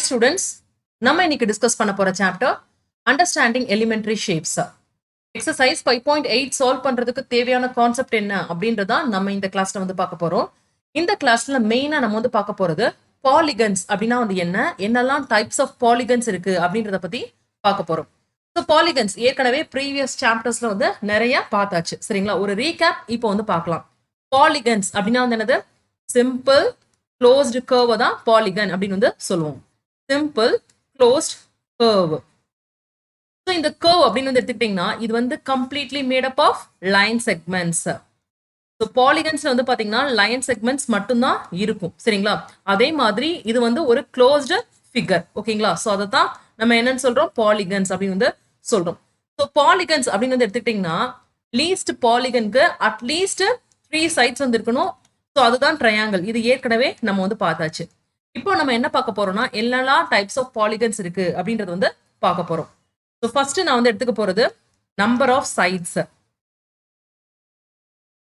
students, நம்ம இன்னைக்கு discuss பண்ண போற chapter understanding elementary shapes. Exercise 5.8 solve பண்றதுக்கு தேவையான கான்செப்ட் என்ன அப்படின்றத நம்ம இந்த கிளாஸ்ல வந்து பார்க்க போறோம். இந்த கிளாஸ்ல மெயினா நம்ம வந்து பார்க்க போறது பாலிகன்ஸ் அப்படின்னா வந்து என்னெல்லாம் டைப்ஸ் ஆஃப் பாலிகன்ஸ் இருக்கு அப்படின்றத பத்தி பார்க்க போறோம். ஸோ பாலிகன்ஸ் ஏற்கனவே ப்ரீவியஸ் சாப்டர்ஸ்ல வந்து நிறைய பார்த்தாச்சு, சரிங்களா? ஒரு ரீகேப் இப்போ வந்து பார்க்கலாம். பாலிகன்ஸ் அப்படின்னா வந்து என்னது? சிம்பிள் க்ளோஸ்டு கர்வ் தான் பாலிகன் அப்படின்னு வந்து சொல்லுவோம். Simple closed curve. ஸோ இந்த கர்வ் அப்படின்னு வந்து எடுத்துக்கிட்டீங்கன்னா இது வந்து completely made up of line segments. So பாலிகன்ஸ்ல வந்து பாத்தீங்கன்னா லைன் செக்மெண்ட்ஸ் மட்டும்தான் இருக்கும், சரிங்களா? அதே மாதிரி இது வந்து ஒரு க்ளோஸ்டு ஃபிகர், ஓகேங்களா? ஸோ அதை தான் நம்ம என்னன்னு சொல்றோம், பாலிகன்ஸ் அப்படின்னு வந்து சொல்றோம். ஸோ பாலிகன்ஸ் அப்படின்னு வந்து எடுத்துக்கிட்டீங்கன்னா லீஸ்ட் பாலிகனுக்கு அட்லீஸ்ட் 3 சைட்ஸ் வந்து இருக்கணும். ஸோ அதுதான் ட்ரையாங்கிள். இது ஏற்கனவே நம்ம வந்து பார்த்தாச்சு. இப்போ நம்ம என்ன பார்க்க போறோம்னா என்னெல்லாம் டைப்ஸ் ஆஃப் பாலிகன்ஸ் இருக்கு அப்படின்றது வந்து பார்க்க போறோம். ஸோ ஃபர்ஸ்ட் நான் வந்து எடுத்துக்க போறது number of sides.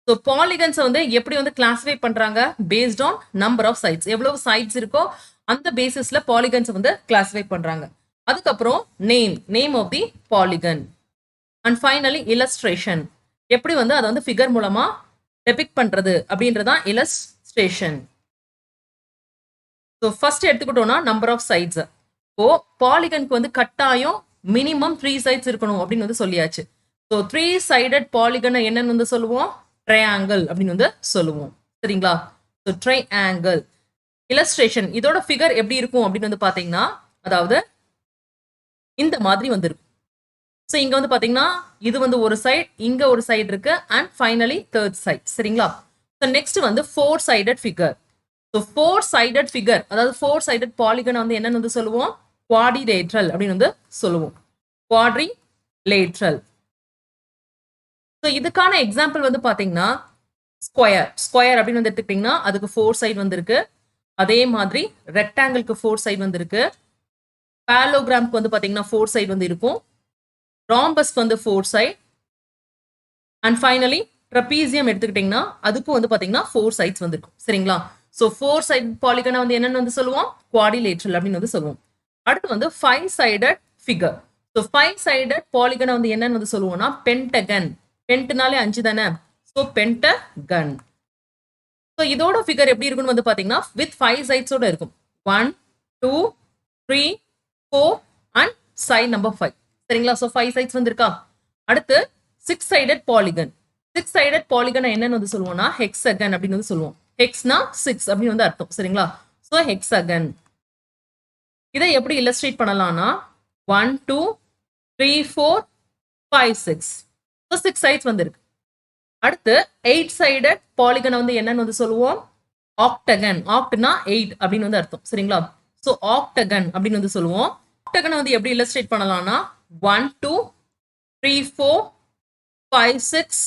So polygons வந்து எப்படி வந்து கிளாஸிஃபை பண்றாங்க? Based on number of sides. எவ்வளவு சைட்ஸ் இருக்கோ அந்த பேசிஸ்ல பாலிகன்ஸ் வந்து கிளாஸிஃபை பண்றாங்க. அதுக்கப்புறம் name of the polygon. And finally illustration. எப்படி வந்து அதை வந்து ஃபிகர் மூலமா டெபிக்ட் பண்றது அப்படின்றதான் இல்லஸ்ட்ரேஷன். ஸோ ஃபர்ஸ்ட் எடுத்துக்கிட்டோம்னா நம்பர் ஆஃப் சைட்ஸ். இப்போ பாலிகனுக்கு வந்து கட்டாயம் மினிமம் 3 சைட்ஸ் இருக்கணும் அப்படின்னு வந்து சொல்லியாச்சு. ஸோ 3 சைடட் பாலிகனை என்னன்னு வந்து சொல்லுவோம்? ட்ரையாங்கிள் அப்படின்னு வந்து சொல்லுவோம், சரிங்களா? So triangle. இல்லஸ்ட்ரேஷன் இதோட ஃபிகர் எப்படி இருக்கும் அப்படின்னு வந்து பாத்தீங்கன்னா அதாவது இந்த மாதிரி வந்து இருக்கும். ஸோ இங்க வந்து பாத்தீங்கன்னா இது வந்து ஒரு சைட், இங்க ஒரு சைடு இருக்கு, அண்ட் ஃபைனலி தேர்ட் சைட், சரிங்களா? ஸோ நெக்ஸ்ட் வந்து 4 sided figure. So 4 sided figure அதாவது 4 சைடட் பாலிகன் வந்து என்னன்னு வந்து சொல்லுவோம்? குவாடிலேட்ரல் அப்படின்னு வந்து சொல்லுவோம். குவாட்ரிலேட்ரல். ஸோ இதுக்கான எக்ஸாம்பிள் வந்து பாத்தீங்கன்னா ஸ்கொயர் அப்படின்னு வந்து எடுத்துக்கிட்டீங்கன்னா அதுக்கு 4 சைடு வந்து இருக்கு. அதே மாதிரி ரெக்டாங்கிளுக்கு 4 சைடு வந்து இருக்கு. பேலோகிராம்க்கு வந்து பாத்தீங்கன்னா 4 சைடு வந்து இருக்கும். ராம்பஸ்க்கு வந்து 4 சைடு. அண்ட் ஃபைனலி ட்ரபீசியம் எடுத்துக்கிட்டீங்கன்னா அதுக்கும் வந்து பாத்தீங்கன்னா 4 சைட்ஸ் வந்து இருக்கும், சரிங்களா? ஸோ 4 சைட் பாலிகனை வந்து என்னன்னு வந்து சொல்லுவோம்? குவாடிலேட்ரல் அப்படின்னு வந்து சொல்லுவோம். அடுத்து வந்து 5 சைடட் ஃபிகர். ஸோ 5 சைடட் பாலிகனை வந்து என்னன்னு வந்து சொல்லுவோம்னா பென்டகன். பென்ட்னாலே 5 தானே, ஸோ பென்டகன். ஸோ இதோட ஃபிகர் எப்படி இருக்குன்னு வந்து பாத்தீங்கன்னா வித் 5 சைட்ஸோட இருக்கும். 1 2 3 4 அண்ட் சைட் நம்பர் 5, சரிங்களா? ஸோ 5 சைட்ஸ் வந்து இருக்கா? அடுத்து 6 சைடட் பாலிகன். 6 சைடட் பாலிகனை என்னன்னு வந்து சொல்லுவோம்னா ஹெக்ஸகன் அப்படின்னு வந்து சொல்லுவோம். ஹெக்ஸ்னா 6 அப்படின்னு வந்து அர்த்தம், சரிங்களா? So hexagon. இதை எப்படி இல்லஸ்ட்ரேட் பண்ணலாம்னா 1 2 3 4 5 6. ஸோ 6 சைட்ஸ் வந்து இருக்கு. அடுத்து 8 சைடட் பாலிகனை வந்து என்னன்னு வந்து சொல்லுவோம்? ஆக்டகன். ஆக்ட்னா 8 அப்படின்னு வந்து அர்த்தம், சரிங்களா? ஸோ ஆக்டகன் அப்படின்னு வந்து சொல்லுவோம். ஆக்டகனை வந்து எப்படி இல்லஸ்ட்ரேட் பண்ணலாம்னா 1 2 3 4 5 6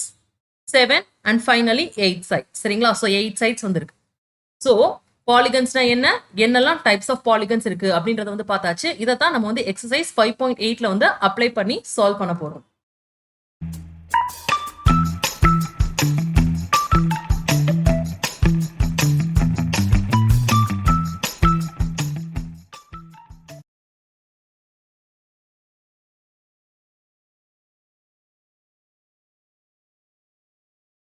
7 அண்ட் ஃபைனலி 8 சைட், சரிங்களா? ஸோ 8 சைட்ஸ் வந்து இருக்கு. ஸோ பாலிகன்ஸ்னா என்னெல்லாம் டைப்ஸ் ஆஃப் பாலிகன்ஸ் இருக்கு அப்படின்றத வந்து பார்த்தாச்சு. இதை தான் நம்ம வந்து எக்ஸசைஸ் 5.8ல வந்து அப்ளை பண்ணி சால்வ் பண்ண போறோம்.